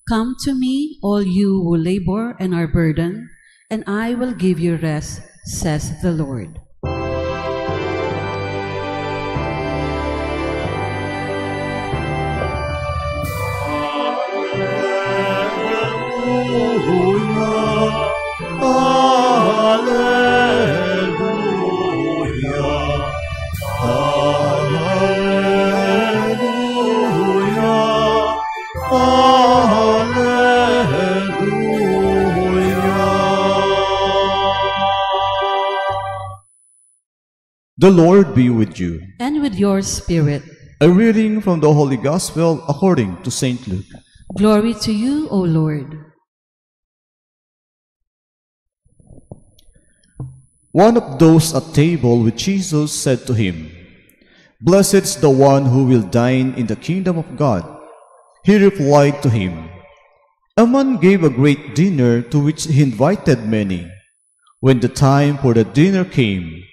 Come to me, all you who labor and are burdened, and I will give you rest, says the Lord. The Lord be with you. And with your spirit. A reading from the Holy Gospel according to St. Luke. Glory to you, O Lord. One of those at table with Jesus said to him, "Blessed is the one who will dine in the kingdom of God." He replied to him, "A man gave a great dinner to which he invited many. When the time for the dinner came,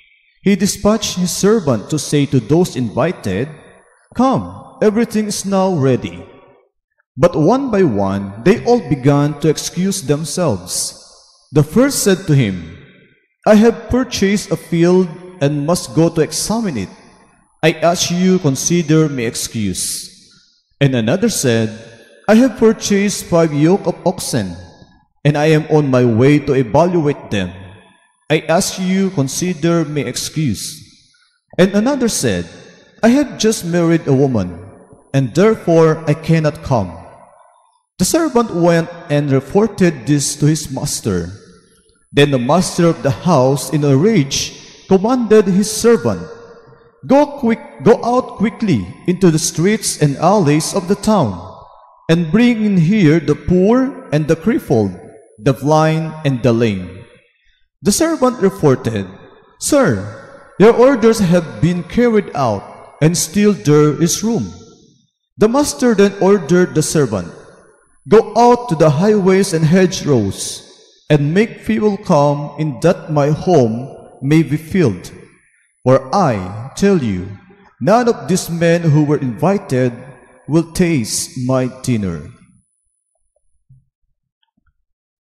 he dispatched his servant to say to those invited, 'Come, everything is now ready.' But one by one, they all began to excuse themselves. The first said to him, 'I have purchased a field and must go to examine it. I ask you, consider me excused.' And another said, 'I have purchased 5 yoke of oxen, and I am on my way to evaluate them. I ask you, consider me excused.' And another said, 'I have just married a woman, and therefore I cannot come.' The servant went and reported this to his master. Then the master of the house, in a rage, commanded his servant, Go out quickly into the streets and alleys of the town, and bring in here the poor and the crippled, the blind and the lame." The servant reported, "Sir, your orders have been carried out, and still there is room." The master then ordered the servant, "Go out to the highways and hedgerows, and make people come in that my home may be filled. For I tell you, none of these men who were invited will taste my dinner."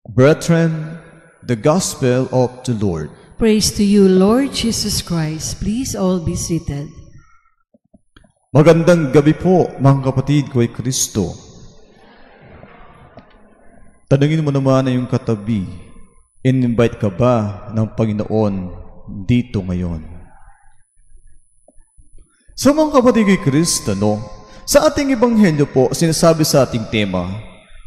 Brethren, the Gospel of the Lord. Praise to you, Lord Jesus Christ. Please all be seated. Magandang gabi po, mga kapatid ko ay Kristo. Tanungin mo naman na yung katabi, in-invite ka ba ng Panginoon dito ngayon? So mga kapatid kay Kristo, sa ating ebanghelyo po, sinasabi sa ating tema,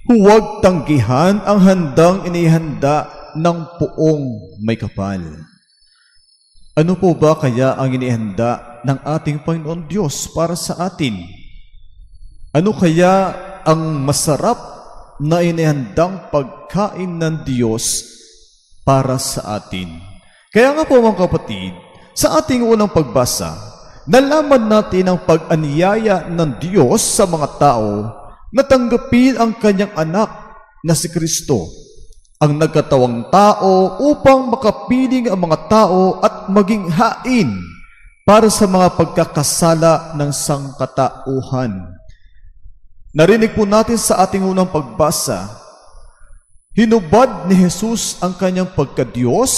huwag tanggihan ang handang inihanda ng poong may kapal. Ano po ba kaya ang inihanda ng ating Panginoon Diyos para sa atin? Ano kaya ang masarap na inihandang pagkain ng Diyos para sa atin? Kaya nga po mga kapatid, sa ating unang pagbasa, nalaman natin ang pag-anyaya ng Diyos sa mga tao na tanggapin ang kanyang anak na si Kristo, ang nagkatawang tao upang makapiling ang mga tao at maging hain para sa mga pagkakasala ng sangkatauhan. Narinig po natin sa ating unang pagbasa, hinubad ni Jesus ang kanyang pagka-Diyos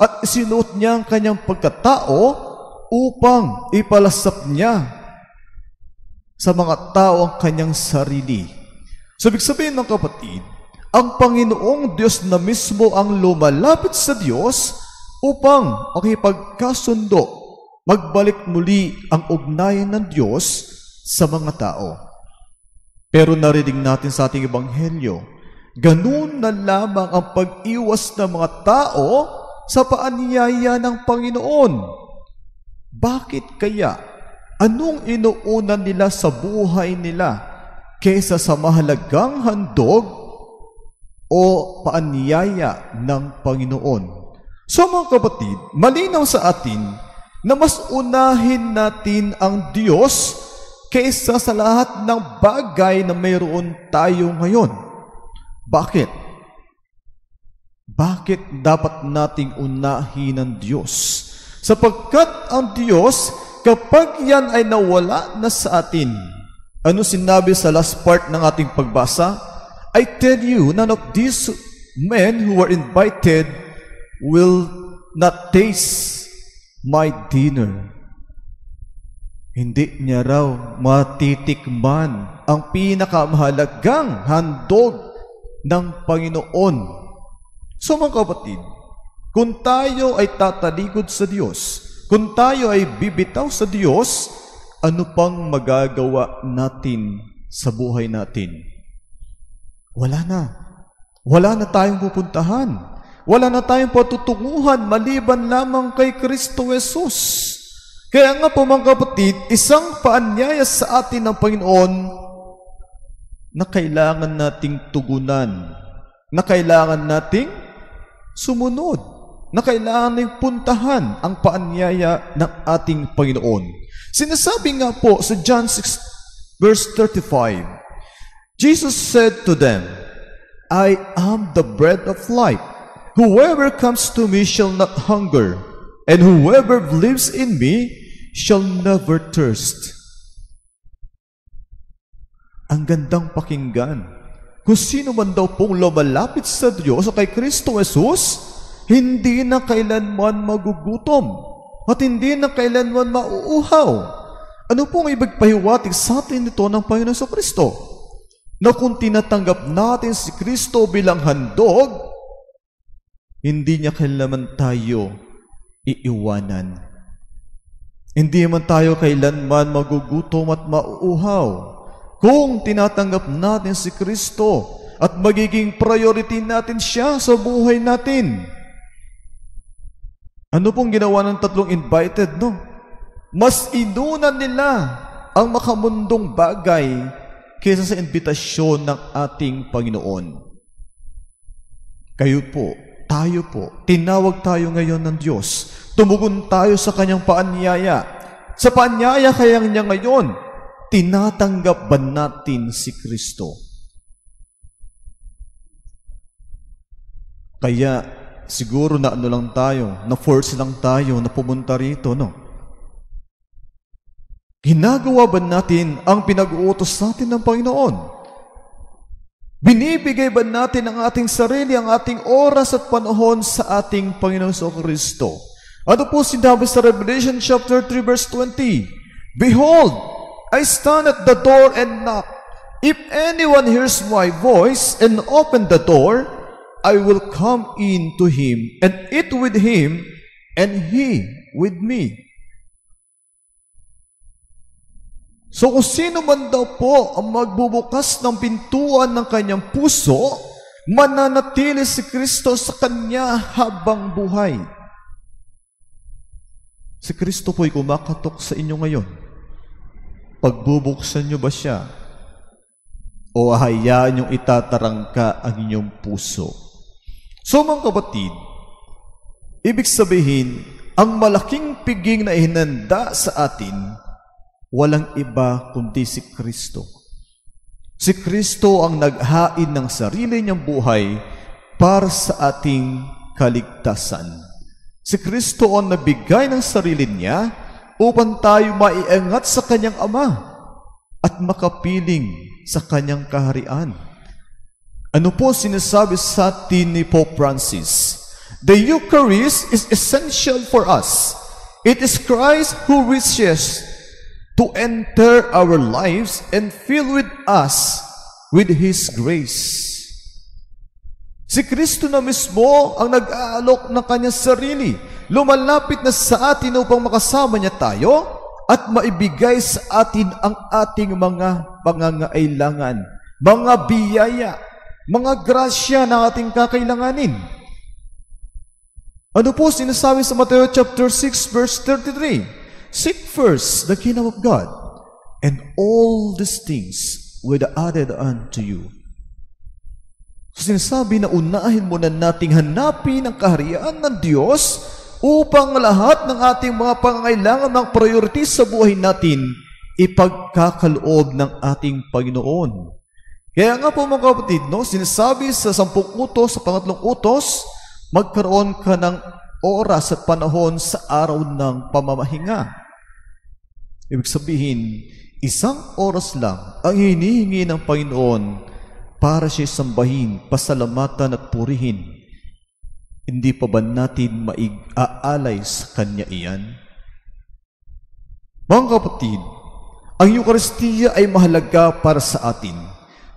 at isinuot niya ang kanyang pagkatao upang ipalasap niya sa mga tao ang kanyang sarili. So, ibig sabihin ng kapatid, ang Panginoong Diyos na mismo ang lumalapit sa Diyos upang makipagkasundo, magbalik muli ang ugnayan ng Diyos sa mga tao. Pero narinig natin sa ating ebanghelyo, ganun na lamang ang pag-iwas ng mga tao sa paanyaya ng Panginoon. Bakit kaya? Anong inuuna nila sa buhay nila kaysa sa mahalagang handog o paanyaya ng Panginoon? So mga kapatid, malinaw sa atin na mas unahin natin ang Diyos kaysa sa lahat ng bagay na mayroon tayo ngayon. Bakit? Bakit dapat nating unahin ang Diyos? Sapagkat ang Diyos, kapag yan ay nawala na sa atin, ano sinabi sa last part ng ating pagbasa? I tell you, none of these men who were invited will not taste my dinner. Hindi niya raw matitikman ang pinakamahalagang handog ng Panginoon. So mga kapatid, kung tayo ay tatalikod sa Diyos, kung tayo ay bibitaw sa Diyos, ano pang magagawa natin sa buhay natin? Wala na. Wala na tayong pupuntahan. Wala na tayong patutunguhan maliban lamang kay Kristo Jesus. Kaya nga po mga kapatid, isang paanyaya sa atin ng Panginoon na kailangan nating tugunan, na kailangan nating sumunod, na kailangan nating puntahan ang paanyaya ng ating Panginoon. Sinasabi nga po sa John 6 verse 35, Jesus said to them, I am the bread of life. Whoever comes to me shall not hunger, and whoever believes in me shall never thirst. Ang gandang pakinggan. Kung sino man daw pong lumalapit sa Diyos o kay Kristo Jesus, hindi na kailanman magugutom at hindi na kailanman mauuhaw. Ano pong ibigpahiwatig sa atin ito ng Panginoon sa Kristo? Na kung tinatanggap natin si Kristo bilang handog, hindi niya kailanman tayo iiwanan. Hindi man tayo kailanman magugutom at mauuhaw. Kung tinatanggap natin si Kristo at magiging priority natin siya sa buhay natin. Ano pong ginawa ng tatlong invited, no? Mas inunan nila ang makamundong bagay kaysa sa imbitasyon ng ating Panginoon. Kayo po, tayo po, tinawag tayo ngayon ng Diyos. Tumugon tayo sa kanyang paanyaya. Sa paanyaya kaya niya ngayon, tinatanggap ba natin si Kristo? Kaya siguro na ano lang tayo, na force lang tayo na pumunta rito, no? Ginagawa ba natin ang pinag-uutos natin ng Panginoon? Binibigay ba natin ang ating sarili, ang ating oras at panahon sa ating Panginoon sa Kristo? Ano po sinabi sa Revelation chapter 3 verse 20? Behold, I stand at the door and knock. If anyone hears my voice and open the door, I will come in to him and eat with him and he with me. So kung sino man daw po ang magbubukas ng pintuan ng kanyang puso, mananatili si Kristo sa kanya habang buhay. Si Kristo po'y kumakatok sa inyo ngayon. Pagbubuksan niyo ba siya? O hayaan niyong itatarangka ang inyong puso? So mga kapatid, ibig sabihin, ang malaking piging na ihinanda sa atin, walang iba kundi si Kristo. Si Kristo ang naghain ng sarili niyang buhay para sa ating kaligtasan. Si Kristo ang nabigay ng sarili niya upang tayo maiangat sa kanyang Ama at makapiling sa kanyang kaharian. Ano po sinasabi sa atin ni Pope Francis? The Eucharist is essential for us. It is Christ who wishes to enter our lives and fill with us with His grace. Si Kristo na mismo ang nag-aalok ng kanyang sarili. Lumalapit na sa atin upang makasama niya tayo at maibigay sa atin ang ating mga pangangailangan, mga biyaya, mga grasya na ating kakailanganin. Ano po sinasabi sa Mateo chapter 6 verse 33? Seek first the kingdom of God, and all these things will be added unto you. Sinasabi na unahin muna nating hanapin ang kaharian ng Diyos upang lahat ng ating mga pangangailangan ng priority sa buhay natin ipagkakaloob ng ating Panginoon. Kaya nga po mga kapatid, no, sinasabi sa 10 utos, sa pangatlong utos, magkaroon ka ng oras at panahon sa araw ng pamamahinga. Ibig sabihin, 1 oras lang ang hinihingi ng Panginoon para siya sambahin, pasalamatan at purihin. Hindi pa ba natin maig-aalay sa Kanya iyan? Mga kapatid, ang Eucharistia ay mahalaga para sa atin.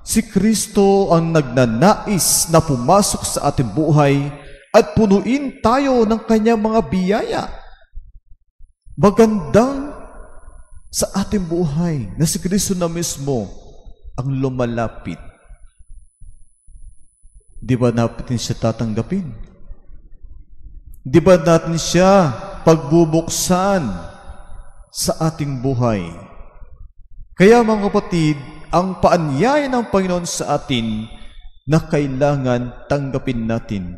Si Kristo ang nagnanais na pumasok sa ating buhay at punuin tayo ng Kanyang mga biyaya. Magandang sa ating buhay na si Kristo na mismo ang lumalapit. Di ba natin siya tatanggapin? Di ba natin siya pagbubuksan sa ating buhay? Kaya mga kapatid, ang paanyaya ng Panginoon sa atin na kailangan tanggapin natin.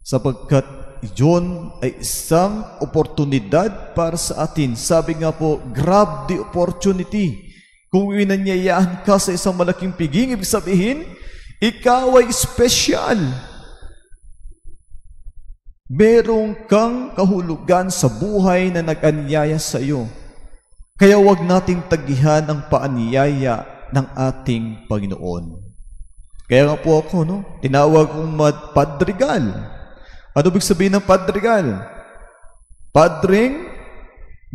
Sapagkat iyon ay isang oportunidad para sa atin. Sabi nga po, grab the opportunity. Kung inanyayahan ka sa isang malaking piging, ibig sabihin, ikaw ay special. Merong kang kahulugan sa buhay na nag-anyaya sa iyo. Kaya huwag nating tagihan ang paanyaya ng ating Panginoon. Kaya nga po ako, tinawag kong padrigal. Ano ibig sabihin ng padrigal? Padring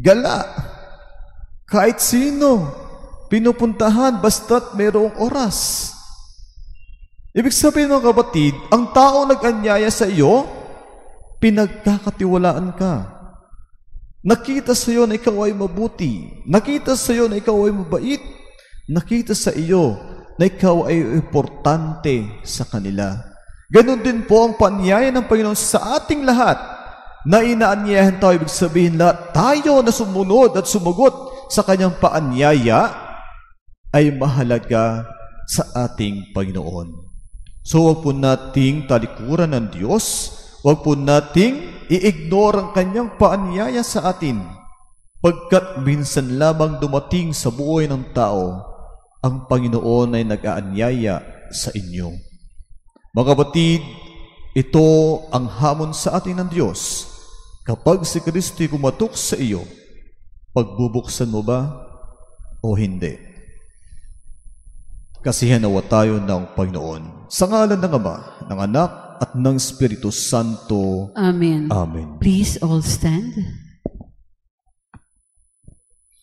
gala. Kahit sino, pinupuntahan basta't mayroong oras. Ibig sabihin ng kapatid, ang tao nag-anyaya sa iyo, pinagkakatiwalaan ka. Nakita sa iyo na ikaw ay mabuti. Nakita sa iyo na ikaw ay mabait. Nakita sa iyo na ikaw ay importante sa kanila. Ganon din po ang paanyaya ng Panginoon sa ating lahat na inaanyayahan tayo. Ibig sabihin lahat tayo na sumunod at sumugot sa kanyang paanyaya ay mahalaga sa ating Panginoon. So huwag po nating talikuran ng Diyos. Huwag po nating i-ignore ang kanyang paanyaya sa atin. Pagkat minsan lamang dumating sa buhay ng tao, ang Panginoon ay nag-aanyaya sa inyo. Mga kapatid, ito ang hamon sa atin ng Diyos. Kapag si Kristo'y kumatok sa iyo, pagbubuksan mo ba o hindi? Kasihan nawa tayo ng Panginoon. Sa ngalan ng Ama, ng Anak, at ng Espiritu Santo. Amen. Amen. Please all stand.